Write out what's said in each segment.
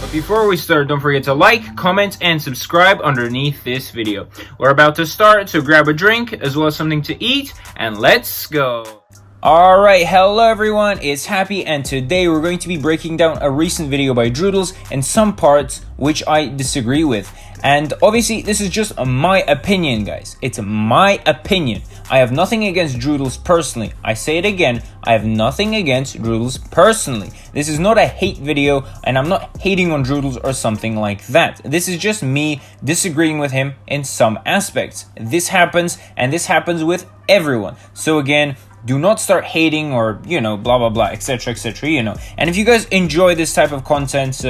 But before we start, don't forget to like, comment, and subscribe underneath this video. We're about to start, so grab a drink as well as something to eat, and let's go. Alright, hello everyone, it's Happy, and today we're going to be breaking down a recent video by Droodles and some parts which I disagree with. And obviously, this is just my opinion, guys. It's my opinion. I have nothing against Droodles personally. I say it again, I have nothing against Droodles personally. This is not a hate video, and I'm not hating on Droodles or something like that. This is just me disagreeing with him in some aspects. This happens, and this happens with everyone. So again, do not start hating or, blah, blah, blah, etc., etc., And if you guys enjoy this type of content,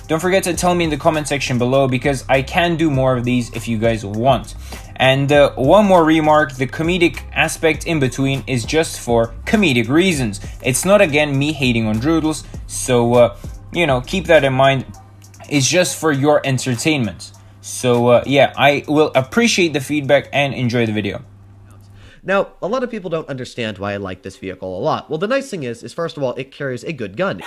don't forget to tell me in the comment section below, because I can do more of these if you guys want. And one more remark, the comedic aspect in between is just for comedic reasons. It's not, again, me hating on Droodles, so, keep that in mind. It's just for your entertainment. So, yeah, I will appreciate the feedback and enjoy the video. Now, a lot of people don't understand why I like this vehicle a lot. Well, the nice thing is first of all, it carries a good gun.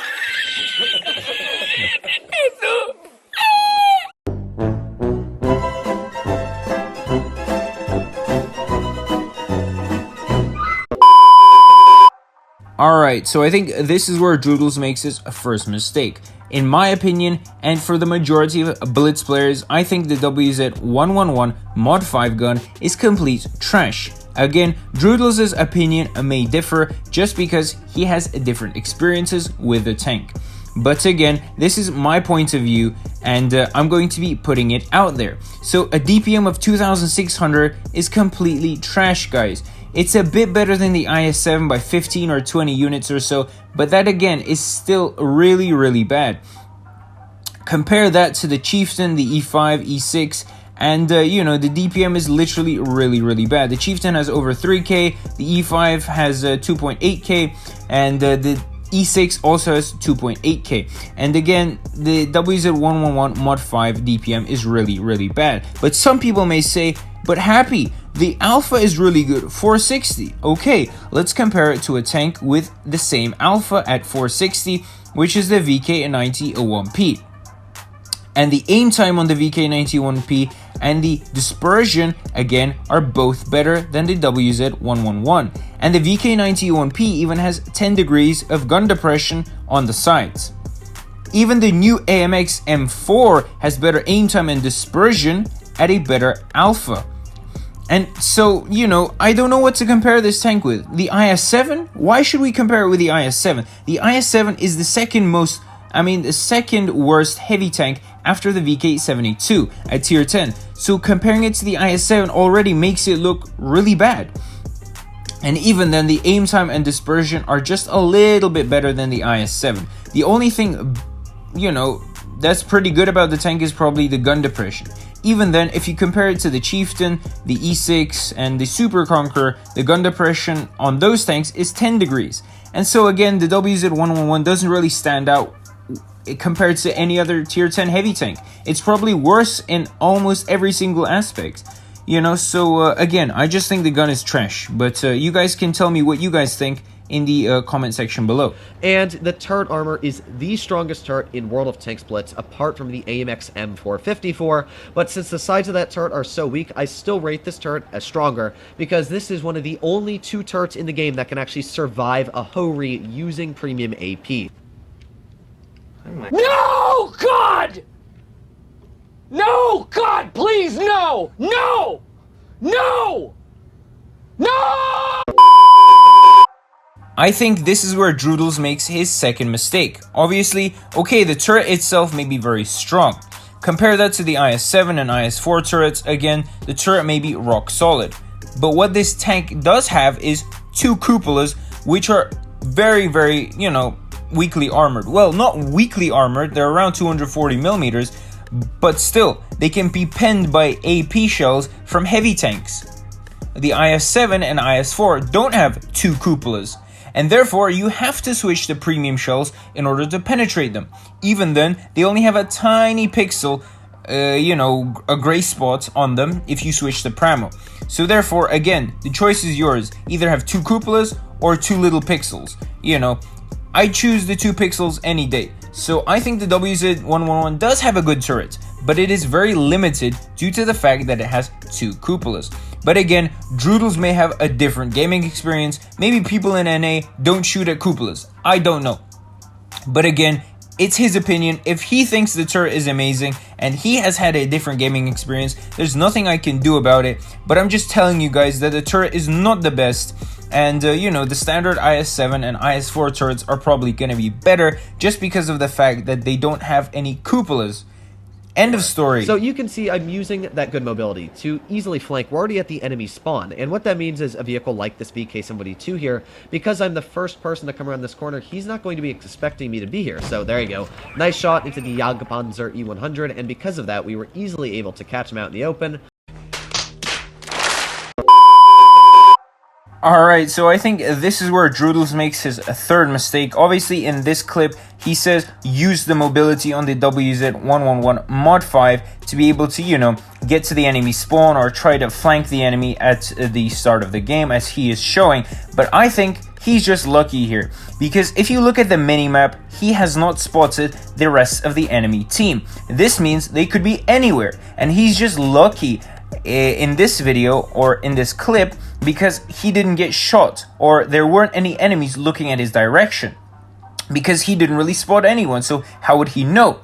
Alright, so I think this is where Droodles makes his first mistake. In my opinion, and for the majority of Blitz players, I think the WZ111 Mod 5 gun is complete trash. Again, Droodles' opinion may differ just because he has different experiences with the tank. But again, this is my point of view, and I'm going to be putting it out there. So a DPM of 2600 is completely trash, guys. It's a bit better than the IS-7 by 15 or 20 units or so, but that again is still really, really bad. Compare that to the Chieftain, the E5, E6, and the DPM is literally really, really bad. The Chieftain has over 3k, the E5 has 2.8k, and the E6 also has 2.8k. And again, the WZ111 Mod 5 DPM is really, really bad. But some people may say, but Happy, the Alpha is really good, 460. Okay, let's compare it to a tank with the same Alpha at 460, which is the VK91P. And the aim time on the VK91P and the dispersion, again, are both better than the WZ111. And the VK91P even has 10 degrees of gun depression on the sides. Even the new AMX M4 has better aim time and dispersion at a better Alpha. And so, I don't know what to compare this tank with. The IS-7? Why should we compare it with the IS-7? The IS-7 is the second worst heavy tank after the VK72 at tier 10. So comparing it to the IS-7 already makes it look really bad. And even then, the aim time and dispersion are just a little bit better than the IS-7. The only thing, that's pretty good about the tank is probably the gun depression. Even then, if you compare it to the Chieftain, the E6, and the Super Conqueror, the gun depression on those tanks is 10 degrees. And so again, the WZ111 doesn't really stand out compared to any other tier 10 heavy tank. It's probably worse in almost every single aspect. So again, I just think the gun is trash. But you guys can tell me what you guys think in the comment section below. And the turret armor is the strongest turret in World of Tanks Blitz, apart from the AMX M454, but since the sides of that turret are so weak, I still rate this turret as stronger, because this is one of the only two turrets in the game that can actually survive a Ho-Re using premium AP. No, God! No, God, please, no! No! No! No! I think this is where Droodles makes his second mistake. Obviously, okay, the turret itself may be very strong. Compare that to the IS-7 and IS-4 turrets, again, the turret may be rock solid. But what this tank does have is two cupolas, which are very, very, weakly armored. Well, not weakly armored, they're around 240 millimeters, but still, they can be penned by AP shells from heavy tanks. The IS-7 and IS-4 don't have two cupolas, and therefore you have to switch to premium shells in order to penetrate them. Even then, they only have a tiny pixel, a gray spot on them if you switch to Pramo. So therefore, again, the choice is yours. Either have two cupolas or two little pixels. I choose the 2 pixels any day. So I think the WZ111 does have a good turret, but it is very limited due to the fact that it has 2 cupolas. But again, Droodles may have a different gaming experience. Maybe people in NA don't shoot at cupolas. I don't know. But again, it's his opinion. If he thinks the turret is amazing and he has had a different gaming experience, there's nothing I can do about it. But I'm just telling you guys that the turret is not the best. And you know, the standard IS-7 and IS-4 turrets are probably going to be better just because of the fact that they don't have any cupolas. End of story. So you can see I'm using that good mobility to easily flank. We're already at the enemy spawn, and what that means is a vehicle like this VK-72 here, because I'm the first person to come around this corner, he's not going to be expecting me to be here. So there you go. Nice shot into the Jagdpanzer E100, and because of that, we were easily able to catch him out in the open. Alright, so I think this is where Droodles makes his 3rd mistake. Obviously, in this clip, he says use the mobility on the WZ111 Mod 5 to be able to, you know, get to the enemy spawn or try to flank the enemy at the start of the game as he is showing. But I think he's just lucky here, because if you look at the minimap, he has not spotted the rest of the enemy team. This means they could be anywhere, and he's just lucky in this video or in this clip because he didn't get shot or there weren't any enemies looking at his direction because he didn't really spot anyone. So how would he know?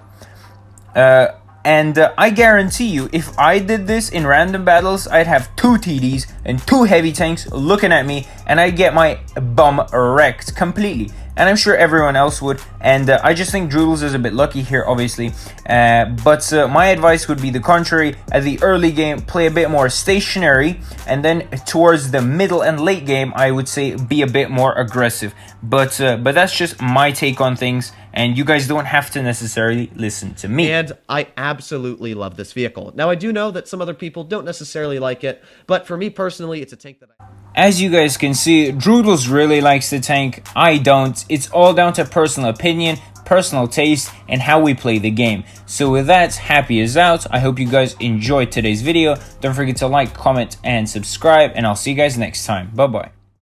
And I guarantee you, if I did this in random battles, I'd have 2 TDs and 2 heavy tanks looking at me, and I'd get my bum wrecked completely. And I'm sure everyone else would. And I just think Droodles is a bit lucky here, obviously. But my advice would be the contrary. At the early game, play a bit more stationary. And then towards the middle and late game, I would say be a bit more aggressive. But that's just my take on things. And you guys don't have to necessarily listen to me. And I absolutely love this vehicle. Now, I do know that some other people don't necessarily like it, but for me personally, it's a tank that As you guys can see, Droodles really likes the tank. I don't. It's all down to personal opinion, personal taste, and how we play the game. So with that, happy is out. I hope you guys enjoyed today's video. Don't forget to like, comment, and subscribe, and I'll see you guys next time. Bye-bye.